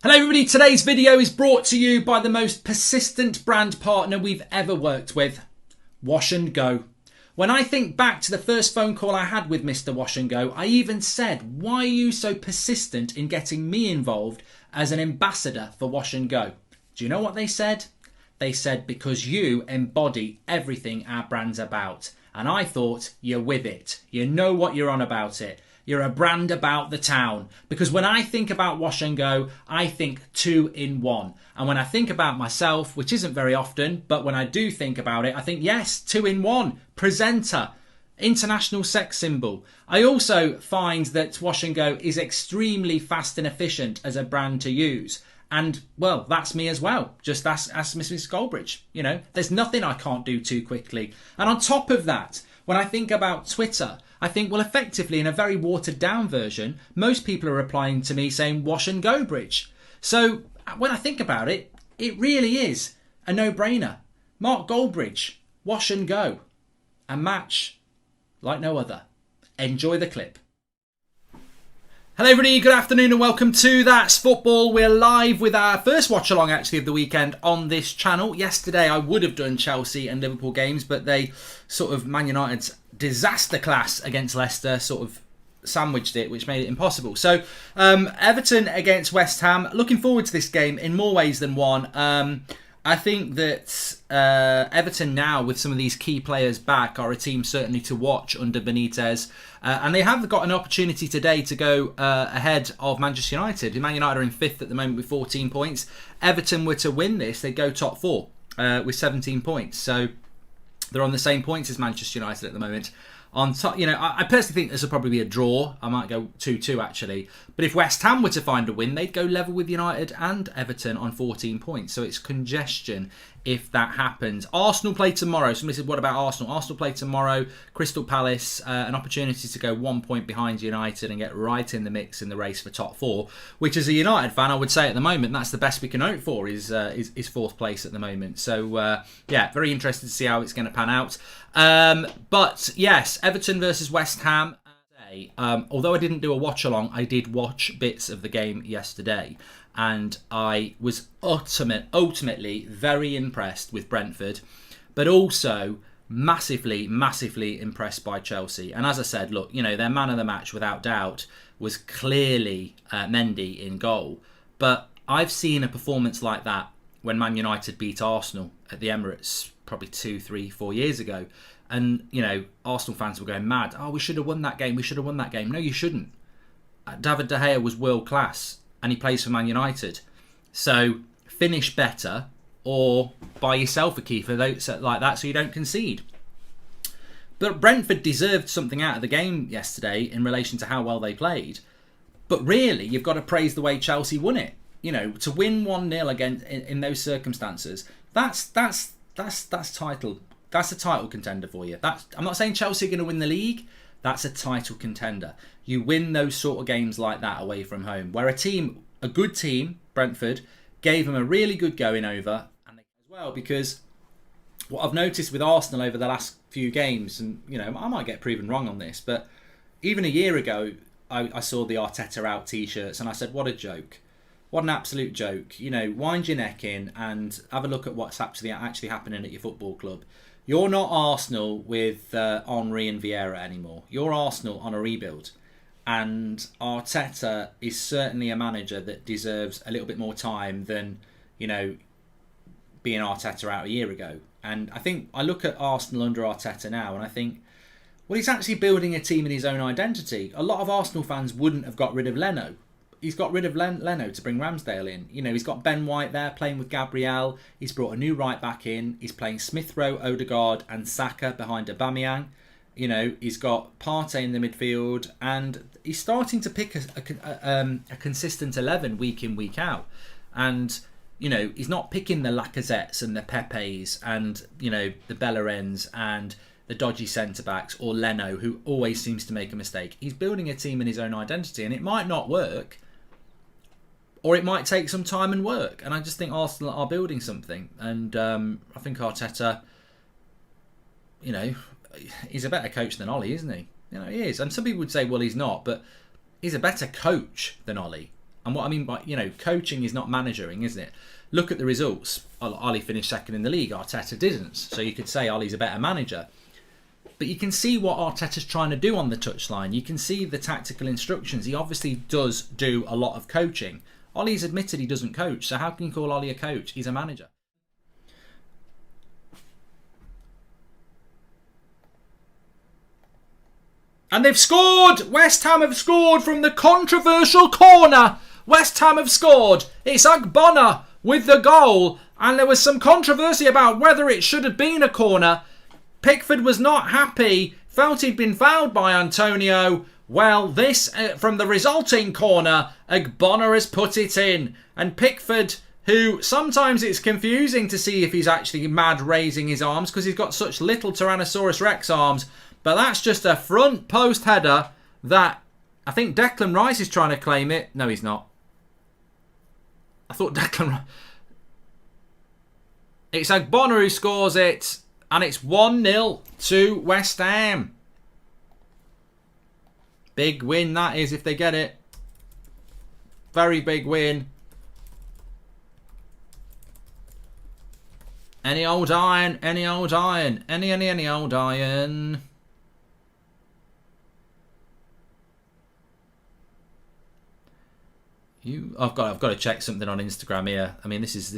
Hello everybody, today's video is brought to you by the most persistent brand partner we've ever worked with, Wash and Go. When I think back to the first phone call I had with Mr. Wash and Go, I even said, why are you so persistent in getting me involved as an ambassador for Wash and Go? Do you know what they said? They said, because you embody everything our brand's about. And I thought, you're with it. You know what you're on about it. You're a brand about the town. Because when I think about Wash and Go, I think 2 in 1. And when I think about myself, which isn't very often, but when I do think about it, I think, yes, 2 in 1. Presenter, international sex symbol. I also find that Wash and Go is extremely fast and efficient as a brand to use. And, well, that's me as well. Just ask Mrs. Goldbridge. You know, there's nothing I can't do too quickly. And on top of that, when I think about Twitter, I think, well, effectively, in a very watered down version, most people are replying to me saying WashAndGoBridge. So when I think about it, it really is a no-brainer. Mark Goldbridge, Wash and Go. A match like no other. Enjoy the clip. Hello everybody, good afternoon and welcome to That's Football. We're live with our first watch along actually of the weekend on this channel. Yesterday I would have done Chelsea and Liverpool games, but they sort of, Man United's disaster class against Leicester sort of sandwiched it, which made it impossible. So Everton against West Ham, looking forward to this game in more ways than one. I think that Everton now, with some of these key players back, are a team certainly to watch under Benitez. And they have got an opportunity today to go ahead of Manchester United. Man United are in 5th at the moment with 14 points. Everton were to win this, they'd go top 4 with 17 points. So they're on the same points as Manchester United at the moment. On top, you know, I personally think this will probably be a draw. I might go 2-2 actually. But if West Ham were to find a win, they'd go level with United and Everton on 14 points. So it's congestion if that happens. Arsenal play tomorrow. Somebody said, what about Arsenal? Arsenal play tomorrow. Crystal Palace, an opportunity to go 1 point behind United and get right in the mix in the race for top 4. Which, as a United fan, I would say at the moment that's the best we can hope for is 4th place at the moment. So yeah, very interested to see how it's going to pan out. But yes, Everton versus West Ham. Although I didn't do a watch along, I did watch bits of the game yesterday, and I was ultimately very impressed with Brentford, but also massively impressed by Chelsea. And as I said, look, you know, their man of the match without doubt was clearly Mendy in goal, but I've seen a performance like that when Man United beat Arsenal at the Emirates probably 2, 3, 4 years ago. And, you know, Arsenal fans were going mad. Oh, we should have won that game. We should have won that game. No, you shouldn't. David De Gea was world class and he plays for Man United. So finish better or buy yourself a keeper like that so you don't concede. But Brentford deserved something out of the game yesterday in relation to how well they played. But really, you've got to praise the way Chelsea won it. You know, to win 1-0 again in those circumstances, that's title. That's a title contender for you. I'm not saying Chelsea are going to win the league. That's a title contender. You win those sort of games like that away from home, where a good team, Brentford, gave them a really good going over, and they as well, because what I've noticed with Arsenal over the last few games, and you know, I might get proven wrong on this, but even a year ago, I saw the Arteta out t-shirts, and I said, what a joke. What an absolute joke. You know, wind your neck in and have a look at what's actually happening at your football club. You're not Arsenal with Henry and Vieira anymore. You're Arsenal on a rebuild. And Arteta is certainly a manager that deserves a little bit more time than, you know, being Arteta out a year ago. And I think I look at Arsenal under Arteta now and I think, well, he's actually building a team in his own identity. A lot of Arsenal fans wouldn't have got rid of Leno. He's got rid of Leno to bring Ramsdale in. You know, he's got Ben White there playing with Gabriel. He's brought a new right back in. He's playing Smith Rowe, Odegaard and Saka behind Aubameyang. You know, he's got Partey in the midfield. And he's starting to pick a consistent 11 week in, week out. And, you know, he's not picking the Lacazettes and the Pepes and, you know, the Bellerins and the dodgy centre-backs or Leno, who always seems to make a mistake. He's building a team in his own identity, and it might not work, or it might take some time and work. And I just think Arsenal are building something. And I think Arteta, you know, he's a better coach than Ollie, isn't he? You know, he is. And some people would say, well, he's not, but he's a better coach than Ollie. And what I mean by, coaching is not managering, isn't it? Look at the results. Ollie finished second in the league. Arteta didn't. So you could say Ollie's a better manager. But you can see what Arteta's trying to do on the touchline. You can see the tactical instructions. He obviously does do a lot of coaching. Ollie's admitted he doesn't coach. So how can you call Ollie a coach? He's a manager. And they've scored! West Ham have scored from the controversial corner. West Ham have scored. It's Agbonna with the goal. And there was some controversy about whether it should have been a corner. Pickford was not happy, felt he'd been fouled by Antonio. Well, this, from the resulting corner, Agbonna has put it in. And Pickford, who sometimes it's confusing to see if he's actually mad raising his arms because he's got such little Tyrannosaurus Rex arms. But that's just a front post header that I think Declan Rice is trying to claim it. No, he's not. I thought Declan Rice... It's Agbonna who scores it. And it's 1-0 to West Ham. Big win that is if they get it. Very big win. Any old iron, any old iron. Any old iron. I've got to check something on Instagram here. I mean, this is